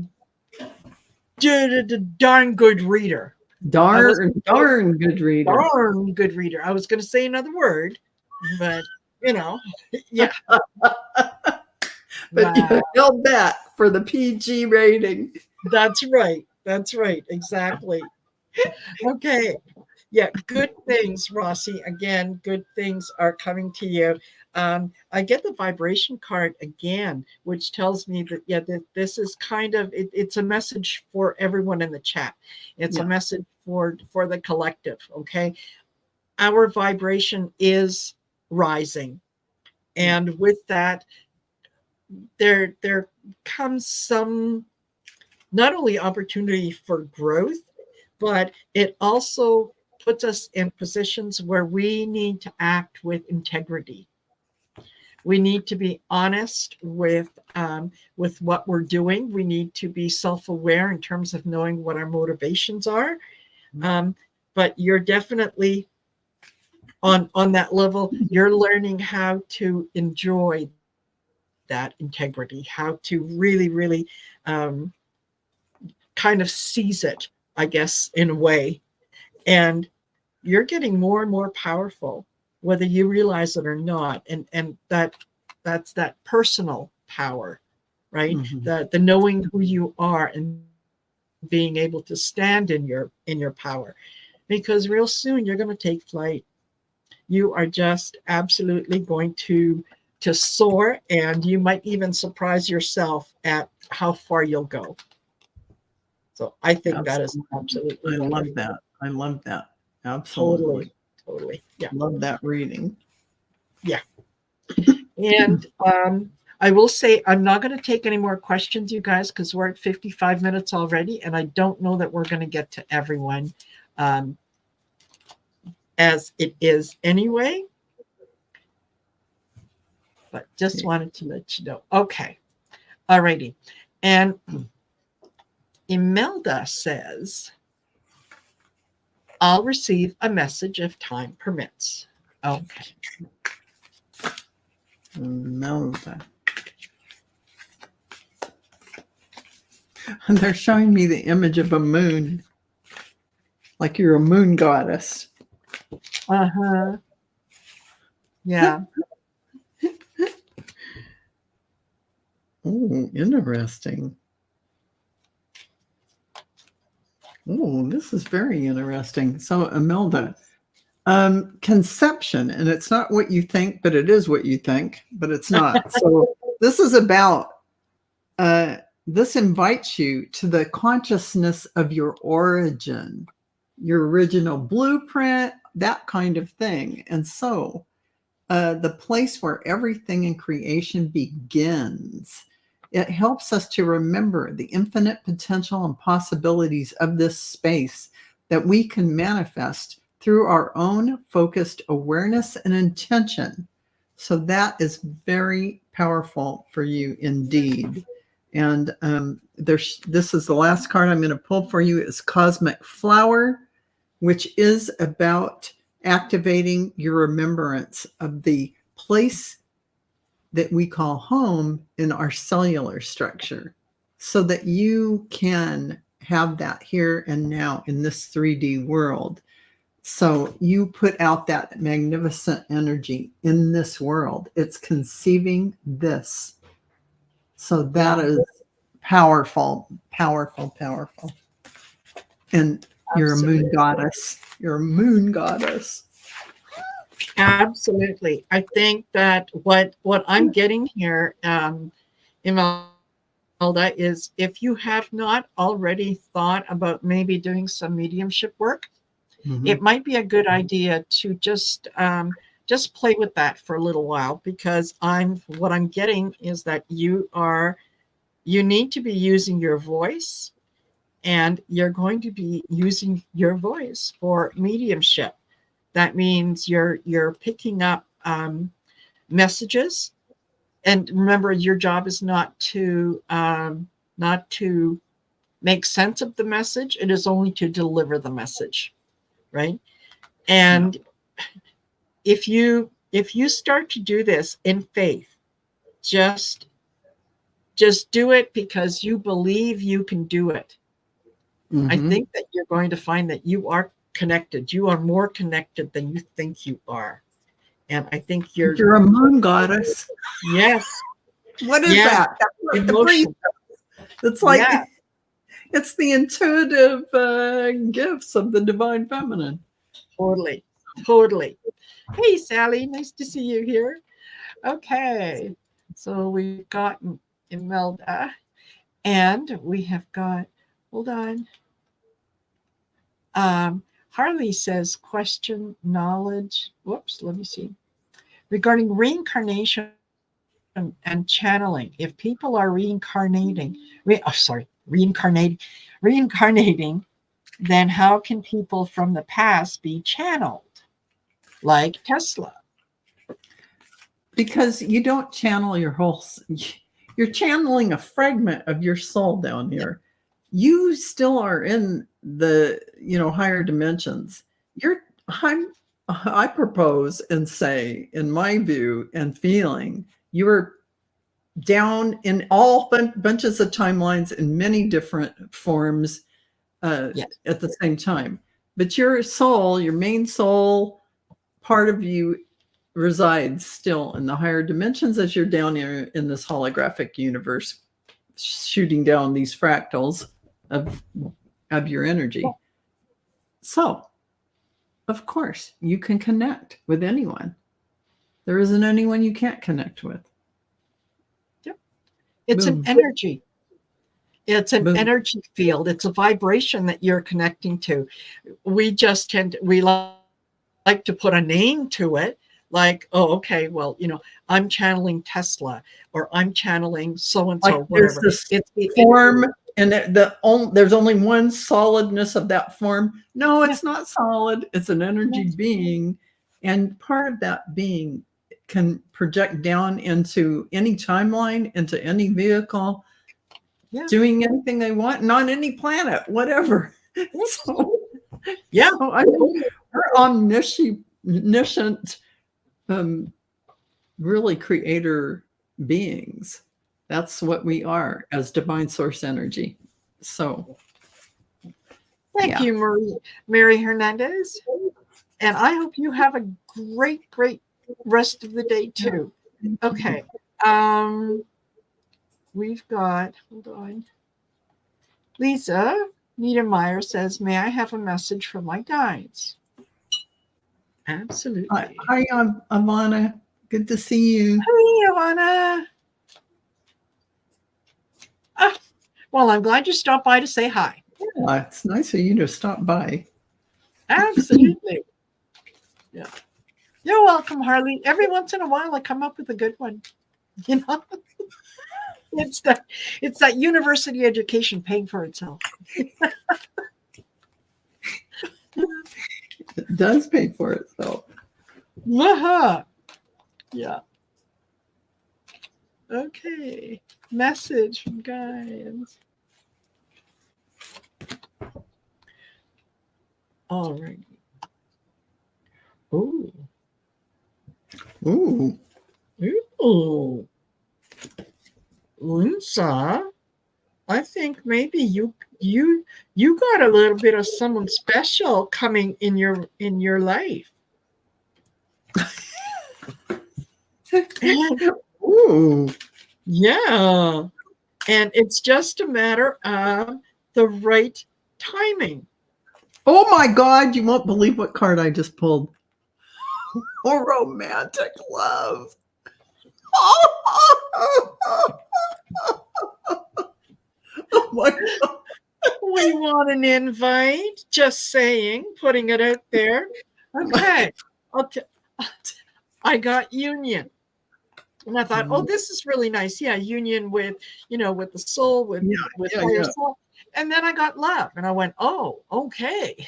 darn good reader. Darn good reader. Darn good reader. I was going to say another word, but yeah. But you held back for the PG rating. That's right. Exactly. Okay. Yeah, good things, Rossi. Again, good things are coming to you. I get the vibration card again, which tells me that this is kind of it's a message for everyone in the chat. It's a message for the collective. Okay, our vibration is rising, and with that, there comes some not only opportunity for growth, but it also puts us in positions where we need to act with integrity. We need to be honest with what we're doing. We need to be self-aware in terms of knowing what our motivations are. But you're definitely on that level. You're learning how to enjoy that integrity, how to really, really kind of seize it, I guess, in a way. And you're getting more and more powerful, whether you realize it or not. And that's that personal power, right? Mm-hmm. The knowing who you are and being able to stand in your power. Because real soon you're going to take flight. You are just absolutely going to to soar, and you might even surprise yourself at how far you'll go. So I think that is absolutely I wonderful. love that. I love that. Absolutely. Totally. Yeah. Love that reading. Yeah. And I will say I'm not going to take any more questions, you guys, because we're at 55 minutes already, and I don't know that we're going to get to everyone as it is anyway. But just wanted to let you know. Okay. All righty. And Imelda says, I'll receive a message if time permits. Okay. Imelda. And they're showing me the image of a moon, like you're a moon goddess. Uh-huh. Yeah. Oh, interesting. Oh, this is very interesting. So, Imelda, conception, and it's not what you think, but it is what you think, but it's not. So, this is about, this invites you to the consciousness of your origin, your original blueprint, that kind of thing. And so, the place where everything in creation begins. It helps us to remember the infinite potential and possibilities of this space that we can manifest through our own focused awareness and intention. So that is very powerful for you indeed. And this is the last card I'm going to pull for you. Is Cosmic Flower, which is about activating your remembrance of the place that we call home in our cellular structure, so that you can have that here and now in this 3D world. So you put out that magnificent energy in this world. It's conceiving this. So that is powerful, powerful, powerful. And you're a moon goddess. You're a moon goddess. Absolutely. I think that what I'm getting here, Imelda, is if you have not already thought about maybe doing some mediumship work, it might be a good idea to just play with that for a little while, because what I'm getting is that you need to be using your voice, and you're going to be using your voice for mediumship. That means you're picking up messages, and remember, your job is not to make sense of the message. It is only to deliver the message, right? And if you start to do this in faith, just do it because you believe you can do it. I think that you're going to find that you are connected. You are more connected than you think you are. And I think you're a moon goddess. Yes. What is that? That's emotion. It's like, it's the intuitive gifts of the divine feminine. Totally. Totally. Hey, Sally, nice to see you here. Okay. So we've got Imelda, and we have got, hold on. Harley says, question knowledge. Whoops, let me see. Regarding reincarnation and channeling, if people are reincarnating, then how can people from the past be channeled, like Tesla? Because you don't channel your whole, you're channeling a fragment of your soul down here. You still are in the, higher dimensions. I propose and say, in my view and feeling, you're down in all bunches of timelines in many different forms at the same time. But your soul, your main soul part of you, resides still in the higher dimensions as you're down here in this holographic universe, shooting down these fractals of your energy. So, of course, you can connect with anyone. There isn't anyone you can't connect with. Yep. It's Boom. an energy. It's an Boom. energy field. It's a vibration that you're connecting to. We just we like to put a name to it. Like, oh, okay, well, I'm channeling Tesla, or I'm channeling so-and-so, Like whatever. there's this It's the form, and there's only one solidness of that form. No, it's not solid. It's an energy being. And part of that being can project down into any timeline, into any vehicle, doing anything they want, and on any planet, whatever. So I mean, we're omniscient, really creator beings. That's what we are as divine source energy. So thank you, Mary Hernandez. And I hope you have a great rest of the day too. Okay. We've got, hold on. Lisa Niedermeyer says, may I have a message from my guides? Absolutely. Hi, Ivana. Good to see you. Hi, Ivana. Well, I'm glad you stopped by to say hi. Yeah, it's nice of you to stop by. Absolutely. Yeah. You're welcome, Harley. Every once in a while, I come up with a good one. It's that university education paying for itself. It does pay for itself. Yeah. Okay. Message from guides. All right. Ooh. Lisa, I think maybe you got a little bit of someone special coming in your life. Ooh. Yeah. And it's just a matter of the right timing. Oh my God, you won't believe what card I just pulled. Oh, romantic love. Oh my God. We want an invite, just saying, putting it out there. Okay. I got union. And I thought, oh, this is really nice. Yeah, union with the soul, with higher soul. And then I got love, and I went, oh, okay.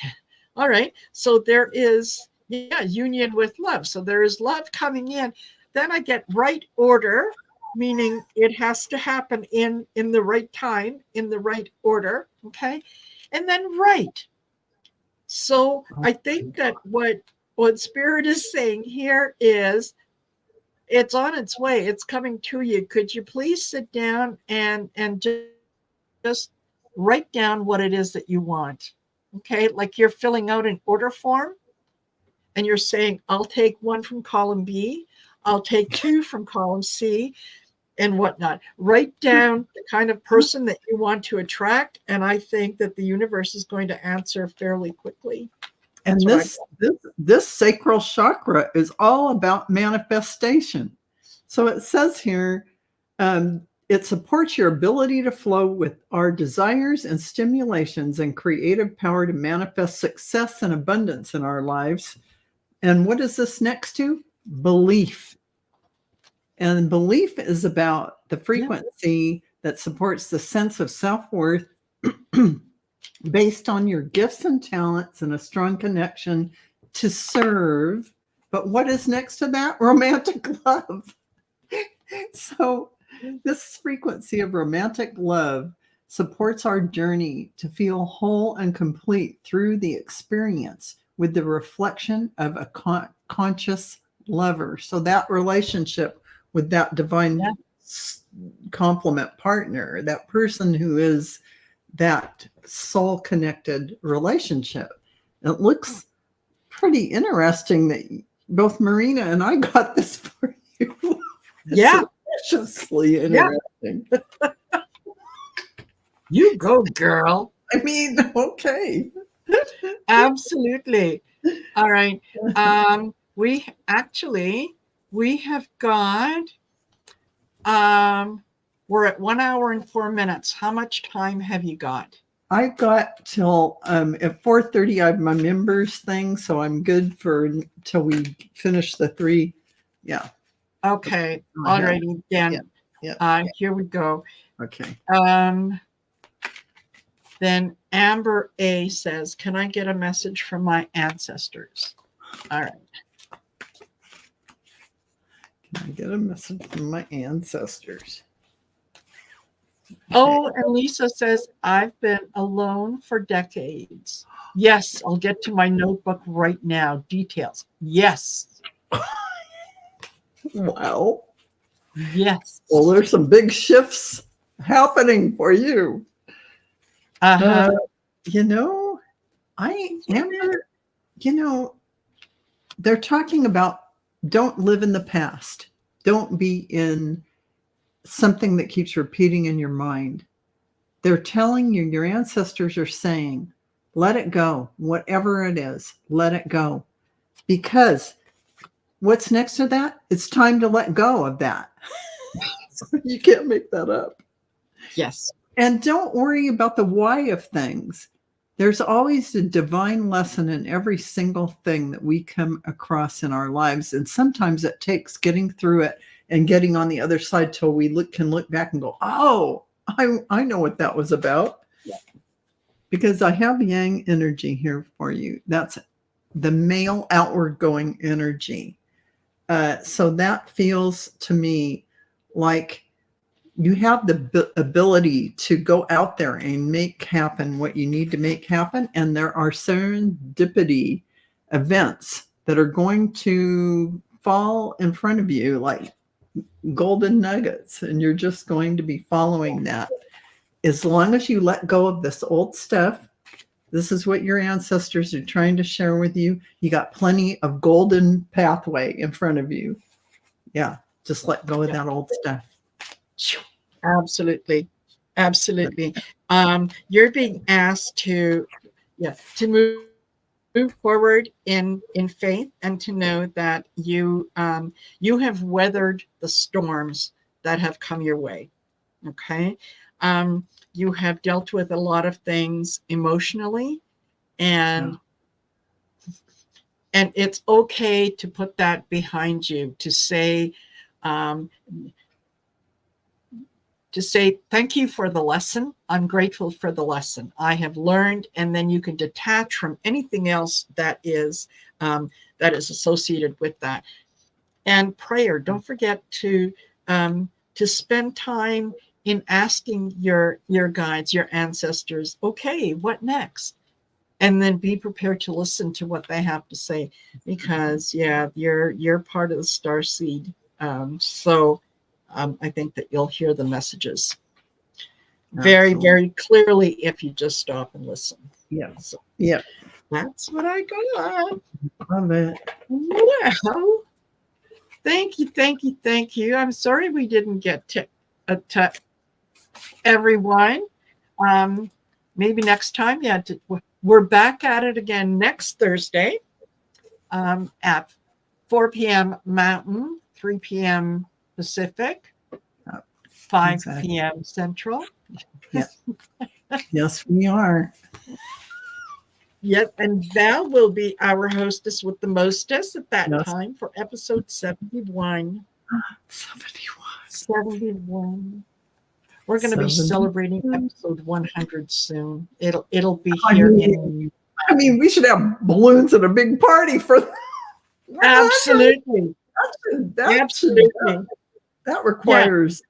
All right. So there is, union with love. So there is love coming in. Then I get right order, meaning it has to happen in the right time, in the right order. Okay. And then right. So I think that what Spirit is saying here is, it's on its way. It's coming to you. Could you please sit down and just write down what it is that you want? Okay, like you're filling out an order form, and you're saying, I'll take 1 from column B, I'll take 2 from column C, and whatnot. Write down the kind of person that you want to attract, and I think that the universe is going to answer fairly quickly. And this sacral chakra is all about manifestation. So it says here, it supports your ability to flow with our desires and stimulations and creative power to manifest success and abundance in our lives. And what is this next to? Belief. And belief is about the frequency that supports the sense of self-worth based on your gifts and talents and a strong connection to serve. But what is next to that? Romantic love. So this frequency of romantic love supports our journey to feel whole and complete through the experience with the reflection of a conscious lover. So that relationship with that divine complement partner, that person who is that soul connected relationship. It looks pretty interesting that both Marina and I got this for you. Suspiciously interesting. You go, girl. I mean, okay. Absolutely. All right. We actually We have got, we're at 1 hour and 4 minutes. How much time have you got? I got till at 4:30. I have my members thing, so I'm good for till we finish the 3. Yeah. Okay. Alrighty, then. Yeah. Here we go. Okay. Then Amber A says, "Can I get a message from my ancestors?" All right. Can I get a message from my ancestors? Oh, and Lisa says, "I've been alone for decades." Yes, I'll get to my notebook right now. Details. Yes. Wow. Yes. Well, there's some big shifts happening for you. You know, they're talking about don't live in the past. Don't be in something that keeps repeating in your mind. They're telling you, your ancestors are saying, let it go. Whatever it is, let it go. Because what's next to that? It's time to let go of that. You can't make that up. Yes. And don't worry about the why of things. There's always a divine lesson in every single thing that we come across in our lives. And sometimes it takes getting through it and getting on the other side till we can look back and go, oh, I know what that was about. Yeah. Because I have yang energy here for you. That's the male outward going energy. So that feels to me like you have the ability to go out there and make happen what you need to make happen. And there are serendipity events that are going to fall in front of you like golden nuggets. And you're just going to be following that. As long as you let go of this old stuff, this is what your ancestors are trying to share with you. You got plenty of golden pathway in front of you. Yeah, just let go of that old stuff. Absolutely. Absolutely. You're being asked to move forward in faith, and to know that you have weathered the storms that have come your way. Okay. You have dealt with a lot of things emotionally, and it's okay to put that behind you, to say thank you for the lesson. I'm grateful for the lesson I have learned. And then you can detach from anything else that is associated with that. And prayer. Don't forget to spend time in asking your guides, your ancestors, okay, what next? And then be prepared to listen to what they have to say, because you're part of the star seed. So I think that you'll hear the messages very, very clearly if you just stop and listen. Yeah. So yeah. That's what I got. Love it. Well, thank you. I'm sorry we didn't get to everyone. Maybe next time. Yeah, we're back at it again next Thursday at 4 p.m. Mountain, 3 p.m. Pacific, 5 p.m. Central. Yes. Yes, we are. Yep, and Val will be our hostess with the mostess at that time for episode 71. 71. We're going to be celebrating episode 100 soon. It'll be here. I mean, we should have balloons and a big party for. Absolutely. Absolutely. That requires,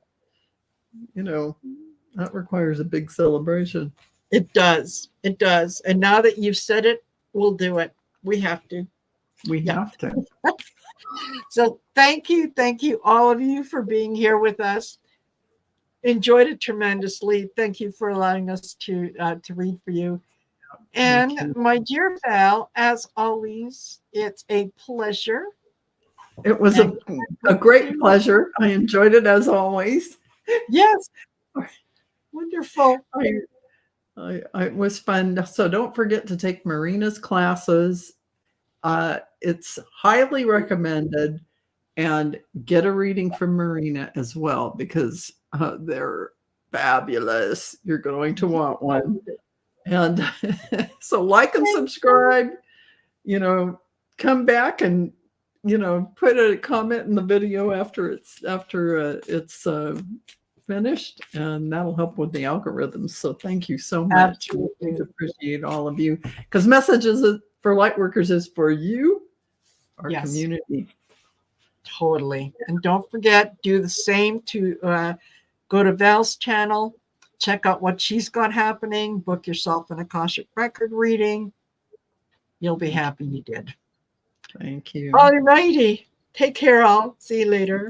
that requires a big celebration. It does. It does. And now that you've said it, we'll do it. We have to. We have to. So thank you, all of you, for being here with us. Enjoyed it tremendously. Thank you for allowing us to read for you. And my dear Val, as always, it's a pleasure. It was a great pleasure. I enjoyed it as always. Yes. Wonderful. It was fun. So don't forget to take Marina's classes. It's highly recommended. and get a reading from Marina as well, because they're fabulous. You're going to want one. And so like and subscribe, come back and, put a comment in the video after it's finished, and that'll help with the algorithms. So thank you so much. Absolutely. We appreciate all of you, because Messages for Lightworkers is for you, our community. Totally. And don't forget, do the same to go to Val's channel, check out what she's got happening, book yourself an Akashic record reading. You'll be happy you did. Thank you. All righty. Take care, all. See you later.